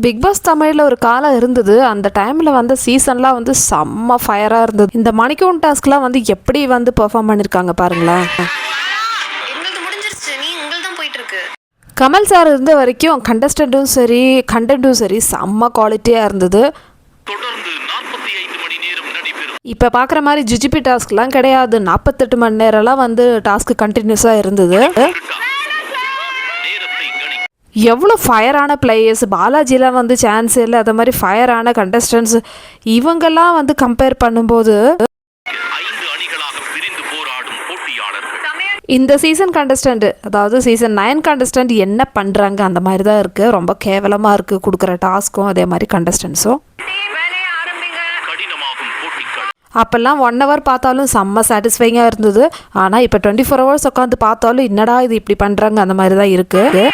Big pass தமிழில் ஒரு காலம் இருந்தது. அந்த டைமில் வந்து சீசன்லாம் வந்து செம்ம ஃபயராக இருந்தது. இந்த மணிக்கூன் டாஸ்க்லாம் வந்து எப்படி வந்து பெர்ஃபார்ம் பண்ணியிருக்காங்க பாருங்களேன். கமல் சார் இருந்த வரைக்கும் கண்டஸ்டண்ட்டும் சரி கண்டென்ட்டும் சரி செம்ம குவாலிட்டியாக இருந்தது. இப்போ பார்க்குற மாதிரி ஜிஜிபி டாஸ்க்லாம் கிடையாது. 48 மணி நேரம்லாம் வந்து டாஸ்க்கு கண்டினியூஸாக இருந்தது. எவ்வளோ ஃபயரான பிளேயர்ஸ், பாலாஜிலாம் வந்து சான்ஸ் இல்லை. அது மாதிரி ஃபயரான கண்டஸ்டன்ஸ் இவங்கெல்லாம் வந்து கம்பேர் பண்ணும்போது இந்த சீசன் கண்டஸ்டன்ட், அதாவது சீசன் 9 கண்டஸ்டன்ட் என்ன பண்ணுறாங்க அந்த மாதிரி தான் இருக்குது. ரொம்ப கேவலமாக இருக்குது கொடுக்குற டாஸ்க்கும் அதே மாதிரி கண்டஸ்டன்ஸும். அப்போல்லாம் 1 hour பார்த்தாலும் செம்ம சாட்டிஸ்ஃபைங்காக இருந்தது. ஆனால் இப்போ 24 hours உட்காந்து பார்த்தாலும் என்னடா இது இப்படி பண்ணுறாங்க அந்த மாதிரி தான் இருக்குது.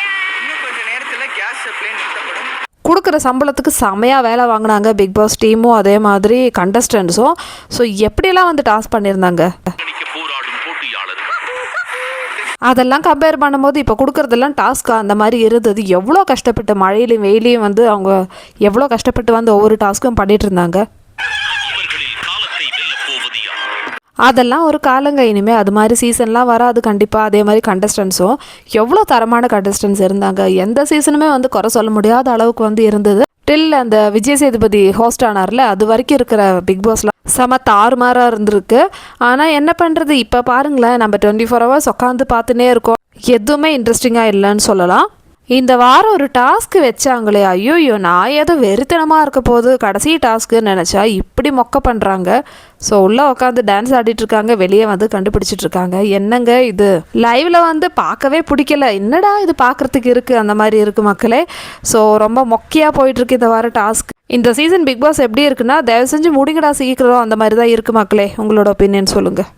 கொடுக்குற சம்பளத்துக்கு செமையாக வேலை வாங்கினாங்க பிக் பாஸ் டீமும் அதே மாதிரி கண்டஸ்டன்ஸும். ஸோ எப்படியெல்லாம் வந்து டாஸ்க் பண்ணியிருந்தாங்க அதெல்லாம் கம்பேர் பண்ணும்போது இப்போ கொடுக்குறதெல்லாம் டாஸ்க்காக அந்த மாதிரி இருந்தது. எவ்வளோ கஷ்டப்பட்டு மழையிலையும் வெயிலையும் வந்து அவங்க எவ்வளோ கஷ்டப்பட்டு வந்து ஒவ்வொரு டாஸ்க்கும் பண்ணிட்டு இருந்தாங்க. அதெல்லாம் ஒரு காலங்க. இனிமேல் அது மாதிரி சீசன்லாம் வராது கண்டிப்பாக. அதே மாதிரி கண்டஸ்டன்ஸும் எவ்வளோ தரமான கண்டஸ்டன்ஸ் இருந்தாங்க. எந்த சீசனுமே வந்து குறை சொல்ல முடியாத அளவுக்கு வந்து இருந்தது. டில் அந்த விஜய் சேதுபதி ஹோஸ்ட் ஆனார்ல, அது வரைக்கும் இருக்கிற பிக் பாஸ்லாம் செம தாறுமாறாக இருந்திருக்கு. ஆனால் என்ன பண்ணுறது, இப்போ பாருங்களேன், நம்ம 24 hours உட்காந்து பார்த்துனே இருக்கோம். எதுவுமே இன்ட்ரெஸ்டிங்காக இல்லைன்னு சொல்லலாம். இந்த வாரம் ஒரு டாஸ்க்கு வச்சாங்களே, ஐயோ நான் ஏதோ வெறித்தனமாக இருக்க போது கடைசி டாஸ்க்குன்னு நினச்சா இப்படி மொக்க பண்ணுறாங்க. ஸோ உள்ளே உட்காந்து டான்ஸ் ஆடிட்டுருக்காங்க, வெளியே வந்து கண்டுபிடிச்சிட்ருக்காங்க. என்னங்க இது லைவில் வந்து பார்க்கவே பிடிக்கல. என்னடா இது பார்க்குறதுக்கு இருக்குது அந்த மாதிரி இருக்குது மக்களே. ஸோ ரொம்ப மொக்கையாக போயிட்டுருக்கு இந்த வாரம் டாஸ்க். இந்த சீசன் பிக் பாஸ் எப்படி இருக்குன்னா, தயவு செஞ்சு முடிங்கடா சீக்கிரம் அந்த மாதிரி தான் இருக்குது மக்களே. உங்களோட ஒப்பீனியன் சொல்லுங்கள்.